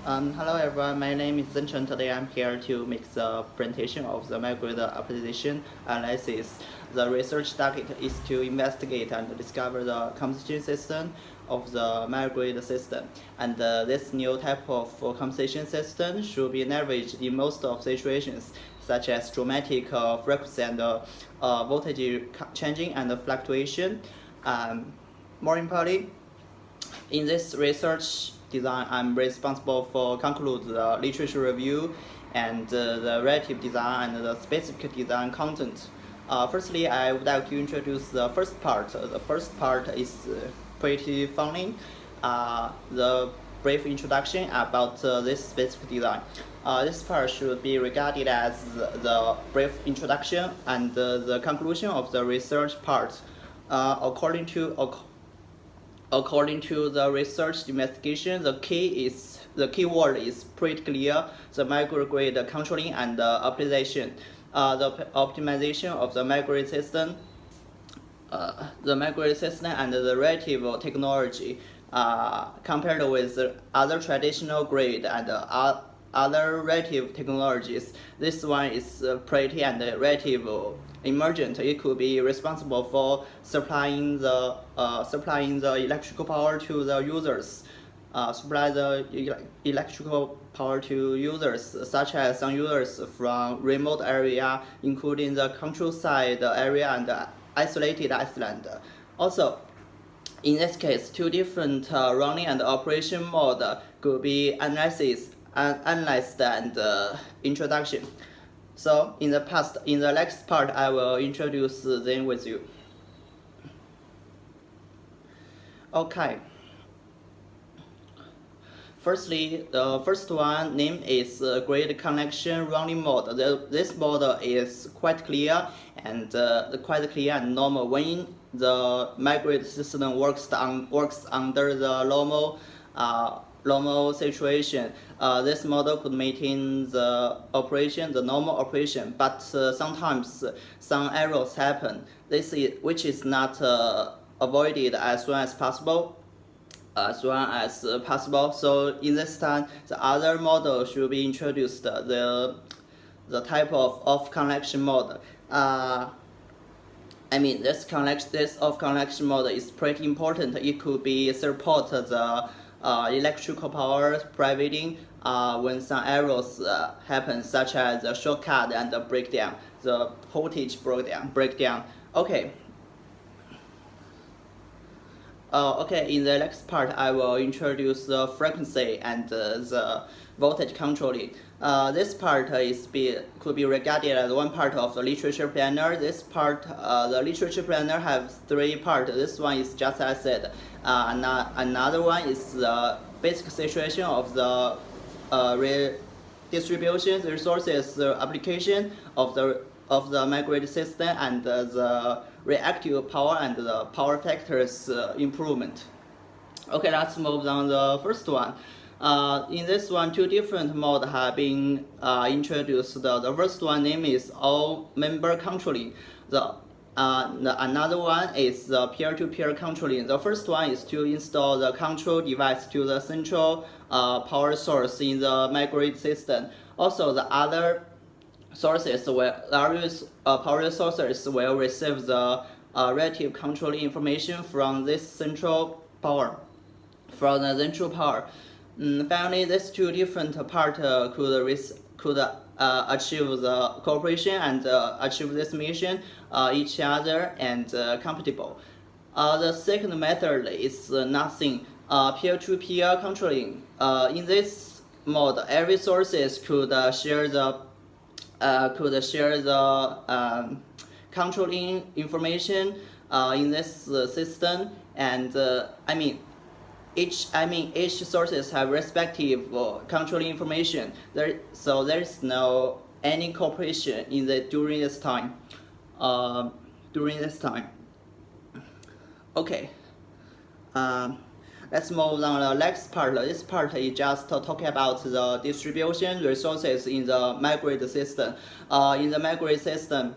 Hello everyone, my name is Zhenchen. Today I'm here to make the presentation of the microgrid optimization analysis. The research target is to investigate and discover the compensation system of the microgrid system. And this new type of compensation system should be leveraged in most of situations, such as dramatic frequency and voltage changing and fluctuation. More importantly, in this research design, I'm responsible for conclude the literature review and the relative design and the specific design content. Firstly, I would like to introduce the first part. The first part is pretty funny. The brief introduction about this specific design. This part should be regarded as the brief introduction and the conclusion of the research part. According to the research investigation, the keyword is pretty clear: the microgrid controlling and optimization. The optimization of the microgrid system, and the relative technology compared with other traditional grid and other relative technologies. This one is pretty and relative emergent. It could be responsible for supplying the electrical power to the users. Supply the electrical power to users, such as some users from remote area, including the countryside area and isolated island. Also, in this case, two different running and operation mode could be analyzed and introduction. So in the next part, I will introduce them with you. Okay. Firstly, the first one name is grid connection running mode. This model is quite clear and normal when the microgrid system works under the normal situation. This model could maintain the normal operation, but sometimes some errors happen. Which is not avoided as soon as possible. So in this time, the other model should be introduced. The type of off connection mode. This off connection mode is pretty important. It could be support the electrical power providing when some errors happen, such as the shortcut and the breakdown, the voltage breakdown. Okay. In the next part, I will introduce the frequency and the voltage controlling. This part could be regarded as one part of the literature planner. This part, the literature planner has three parts. This one is just as I said. Another one is the basic situation of the distribution, the resources, the application of the microgrid system, and the reactive power and the power factors improvement. Okay, let's move on the first one. In this one, two different modes have been introduced. The first one name is all member controlling. Another one is the peer-to-peer controlling. The first one is to install the control device to the central power source in the microgrid system. Also, the other power sources will receive the relative controlling information from this central power. Finally, these two different parts could achieve the cooperation and achieve this mission each other and compatible. The second method is nothing. Peer-to-peer controlling. In this mode, every sources could share the controlling information in this system, and each sources have respective controlling information. So there is no any cooperation during this time. Okay. Let's move on to the next part. This part is just talking about the distribution resources in the microgrid system. In the microgrid system,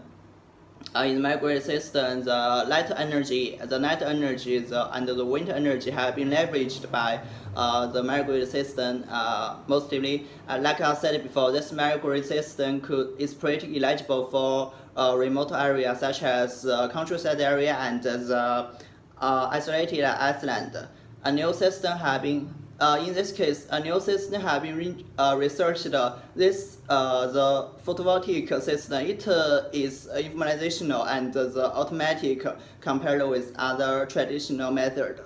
In microgrid system, the net energy, and the wind energy have been leveraged by the microgrid system mostly. Like I said before, this microgrid system is pretty eligible for remote areas such as countryside area and the isolated island. A new system have been in this case, a new system have been researched. The photovoltaic system, it is informational and the automatic compared with other traditional method.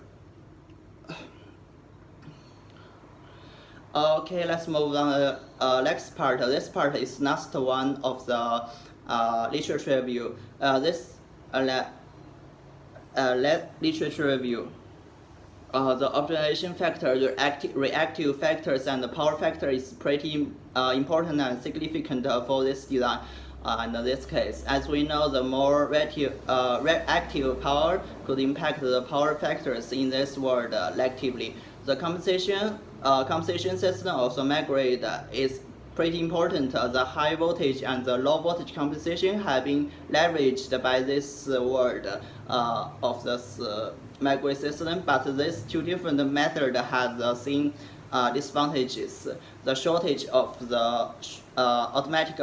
Okay, let's move on to the next part. This part is last one of the literature review. Literature review. The observation factor, reactive factors, and the power factor is pretty important and significant for this design. In this case, as we know, the more reactive power could impact the power factors in this world negatively. The compensation system of the microgrid is pretty important. The high voltage and the low voltage compensation have been leveraged by this world of this microgrid system, but these two different methods have the same disadvantages. The shortage of the automatic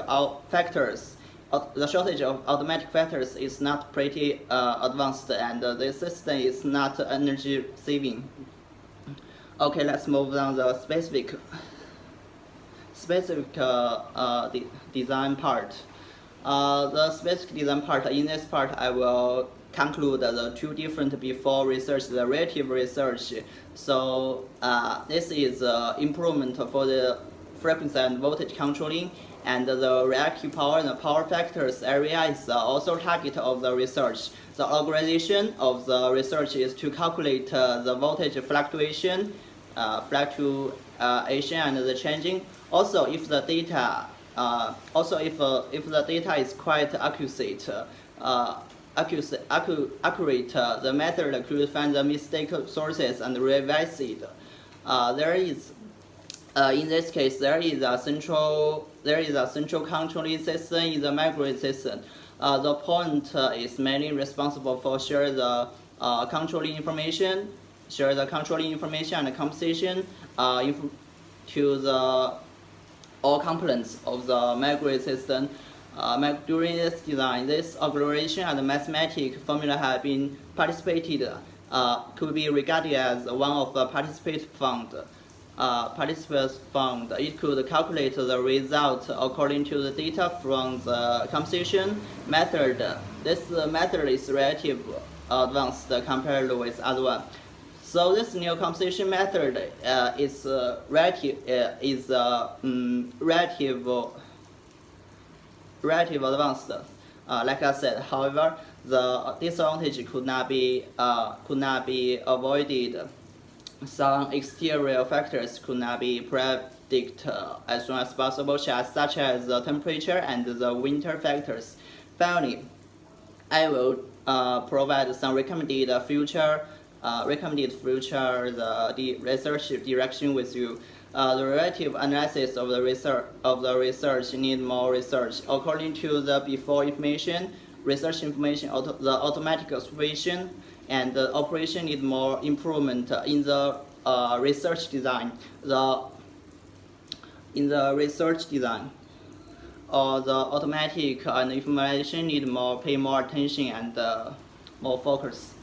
factors. The shortage of automatic factors is not pretty advanced, and the system is not energy saving. Okay, let's move on the specific design part. The specific design part, in this part I will conclude the two different before research, the relative research. So this is improvement for the frequency and voltage controlling, and the reactive power and the power factors area is also target of the research. The organization of the research is to calculate the voltage fluctuation and the changing. Also, if the data, if the data is quite accurate, the method could find the mistake sources and revise it. There is, in this case, there is a central controlling system in the microgrid system. The point is mainly responsible for share the controlling information and compensation to the all components of the microgrid system. During this design, this agglomeration and mathematical formula have been participated, could be regarded as one of the participants found. It could calculate the result according to the data from the computation method. This method is relatively advanced compared with other one. So this new computation method is relative advanced. Like I said, however, the disadvantage could not be avoided. Some exterior factors could not be predicted as soon as possible, such as the temperature and the winter factors. Finally, I will provide some recommended future research direction with you. The relative analysis of the research need more research. According to the before information, research information, the automatic observation and the operation need more improvement in the research design. In the research design, the automatic and information need pay more attention and more focus.